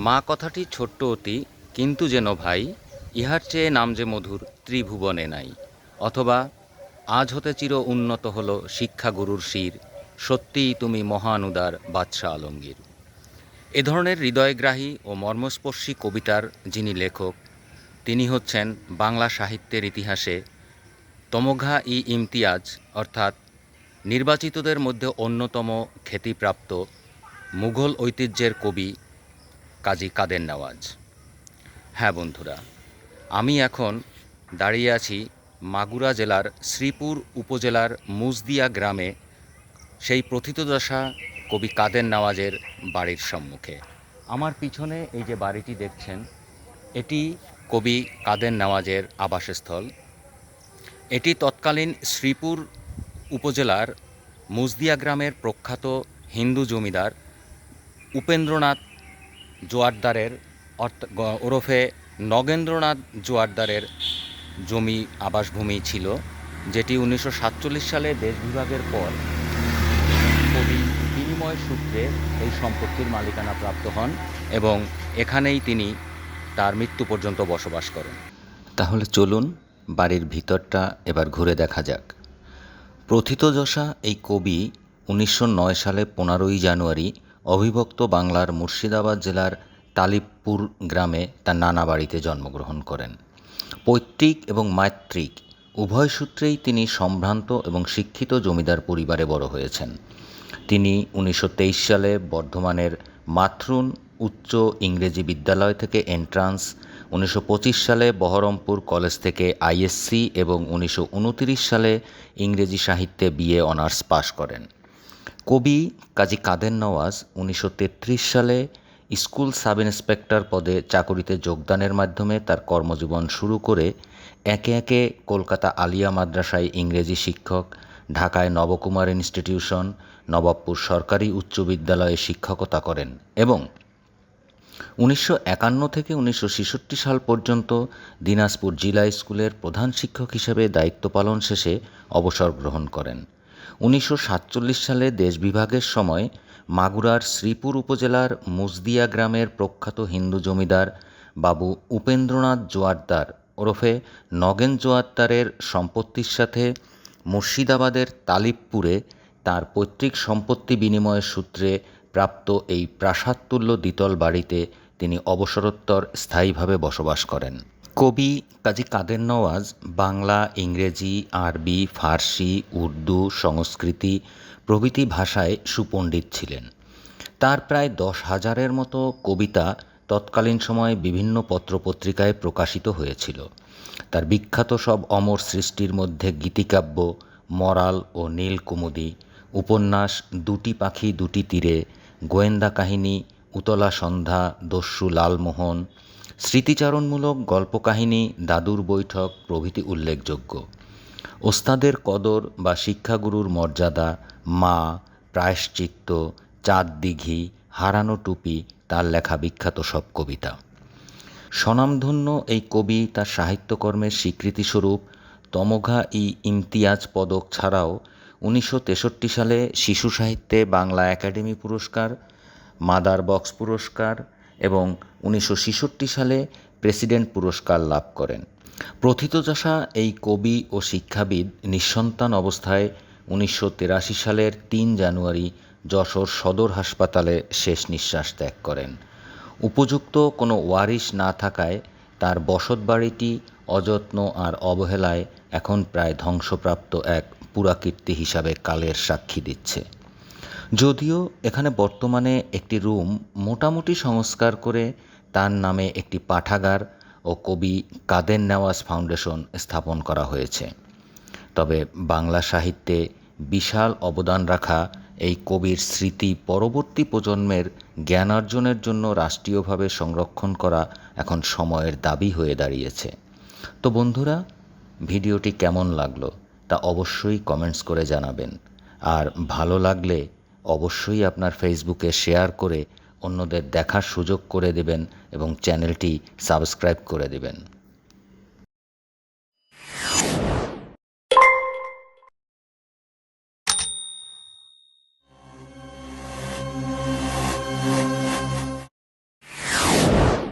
মা কথাটি ছোট্ট অতি, কিন্তু যেন ভাই, ইহার চেয়ে নাম যে মধুর ত্রিভুবনে নাই। অথবা আজ হতে চির উন্নত হল শিক্ষাগুরুর শির, সত্যিই তুমি মহান উদার বাদশাহ আলমগীর। এ ধরনের হৃদয়গ্রাহী ও মর্মস্পর্শী কবিতার যিনি লেখক, তিনি হচ্ছেন বাংলা সাহিত্যের ইতিহাসে তমঘা-ই-ইমতিয়াজ অর্থাৎ নির্বাচিতদের মধ্যে অন্যতম খ্যাতিপ্রাপ্ত মুঘল ঐতিহ্যের কবি কাজী কাদের নওয়াজ। হ্যাঁ বন্ধুরা, আমি এখন দাঁড়িয়ে আছি মাগুরা জেলার শ্রীপুর উপজেলার মুজদিয়া গ্রামে, সেই প্রথিতযশা কবি কাদের নওয়াজের বাড়ির সম্মুখে। আমার পিছনে এই যে বাড়িটি দেখছেন, এটি কবি কাদের নওয়াজের আবাসস্থল। এটি তৎকালীন শ্রীপুর উপজেলার মুজদিয়া গ্রামের প্রখ্যাত হিন্দু জমিদার উপেন্দ্রনাথ জোয়ারদারের ওরফে নগেন্দ্রনাথ জোয়ারদারের জমি আবাসভূমি ছিল, যেটি 1947 সালে দেশ বিভাগের পর কবি বিনিময় সূত্রে এই সম্পত্তির মালিকানা প্রাপ্ত হন এবং এখানেই তিনি তার মৃত্যু পর্যন্ত বসবাস করেন। তাহলে চলুন বাড়ির ভিতরটা এবার ঘুরে দেখা যাক। প্রথিতযশা এই কবি 1909 সালে 15ই জানুয়ারি অবিভক্ত বাংলার মুর্শিদাবাদ জেলার তালিবপুর গ্রামে তার নানা বাড়িতে জন্মগ্রহণ করেন। পৈতৃক এবং মাতৃক উভয় সূত্রেই তিনি সম্ভ্রান্ত এবং শিক্ষিত জমিদার পরিবারে বড় হয়েছেন। তিনি 1923 সালে বর্ধমানের মাথরুন উচ্চ ইংরেজি বিদ্যালয় থেকে এন্ট্রান্স, 1925 সালে বহরমপুর কলেজ থেকে আইএসসি এবং 1929 সালে ইংরেজি সাহিত্যে বিএ অনার্স পাশ করেন। কবি কাজী কাদের নওয়াজ 1933 সালে স্কুল সাব ইন্সপেক্টর পদে চাকুরিতে যোগদানের মাধ্যমে তার কর্মজীবন শুরু করে একে একে কলকাতা আলিয়া মাদ্রাসায় ইংরেজি শিক্ষক, ঢাকায় নবকুমার ইনস্টিটিউশন, নবাবপুর সরকারি উচ্চ বিদ্যালয়ে শিক্ষকতা করেন এবং 1951 থেকে 1966 সাল পর্যন্ত দিনাজপুর জিলা স্কুলের প্রধান শিক্ষক হিসেবে দায়িত্ব পালন শেষে অবসর গ্রহণ করেন। 1947 সালে দেশ বিভাগের সময় মাগুরার শ্রীপুর উপজেলার মুজদিয়া গ্রামের প্রখ্যাত হিন্দু জমিদার বাবু উপেন্দ্রনাথ জোয়ারদার ওরফে নগেন জোয়ারদারের সম্পত্তির সাথে মুর্শিদাবাদের তালিবপুরে তার পৈতৃক সম্পত্তি বিনিময়ের সূত্রে প্রাপ্ত এই প্রাসাদতুল্য দ্বিতল বাড়িতে তিনি অবসরোত্তর স্থায়ীভাবে বসবাস করেন। কবি কাজী কাদের নওয়াজ বাংলা, ইংরেজি, আরবি, ফার্সি, উর্দু, সংস্কৃতি প্রভৃতি ভাষায় সুপণ্ডিত ছিলেন। তার প্রায় 10,000-এর মতো কবিতা তৎকালীন সময়ে বিভিন্ন পত্রপত্রিকায় প্রকাশিত হয়েছিল। তার বিখ্যাত সব অমর সৃষ্টির মধ্যে গীতিকাব্য মরাল ও নীলকুমুদি, উপন্যাস দুটি পাখি দুটি তীরে, গোয়েন্দা কাহিনী উতলা সন্ধ্যা, দস্যু লালমোহন, স্মৃতিচারণমূলক গল্পকাহিনী দাদুর বৈঠক প্রভৃতি উল্লেখযোগ্য। ওস্তাদের কদর বা শিক্ষাগুরুর মর্যাদা, মা, প্রায়শ্চিত্ত, চাঁদ দিঘি, হারানো টুপি তার লেখা বিখ্যাত সব কবিতা। স্বনামধন্য এই কবি তার সাহিত্যকর্মের স্বীকৃতিস্বরূপ তমঘা-ই-ইমতিয়াজ পদক ছাড়াও 1963 সালে শিশু সাহিত্যে বাংলা একাডেমি পুরস্কার, মাদার বক্স পুরস্কার এবং 1966 সালে প্রেসিডেন্ট পুরস্কার লাভ করেন। প্রথিতযশা এই কবি ও শিক্ষাবিদ নিঃসন্তান অবস্থায় 1983 সালের 3 জানুয়ারি যশোর সদর হাসপাতালে শেষ নিঃশ্বাস ত্যাগ করেন। উপযুক্ত কোনো ওয়ারিশ না থাকায় তার বসতবাড়িটি অযত্ন আর অবহেলায় এখন প্রায় ধ্বংসপ্রাপ্ত এক পুরাকীর্তি হিসাবে কালের সাক্ষী দিচ্ছে। যদিও এখানে বর্তমানে একটি রুম মোটামুটি সংস্কার করে তার নামে একটি পাঠাগার ও কবি কাদের নওয়াজ ফাউন্ডেশন স্থাপন করা হয়েছে, তবে বাংলা সাহিত্যে বিশাল অবদান রাখা এই কবির স্মৃতি পরবর্তী প্রজন্মের জ্ঞানার্জনের জন্য রাষ্ট্রীয়ভাবে সংরক্ষণ করা এখন সময়ের দাবি হয়ে দাঁড়িয়েছে। তো বন্ধুরা, ভিডিওটি কেমন লাগলো তা অবশ্যই কমেন্টস করে জানাবেন, আর ভালো লাগলে অবশ্যই আপনার ফেসবুকে শেয়ার করে অন্যদের দেখার সুযোগ করে দেবেন এবং চ্যানেলটি সাবস্ক্রাইব করে দেবেন।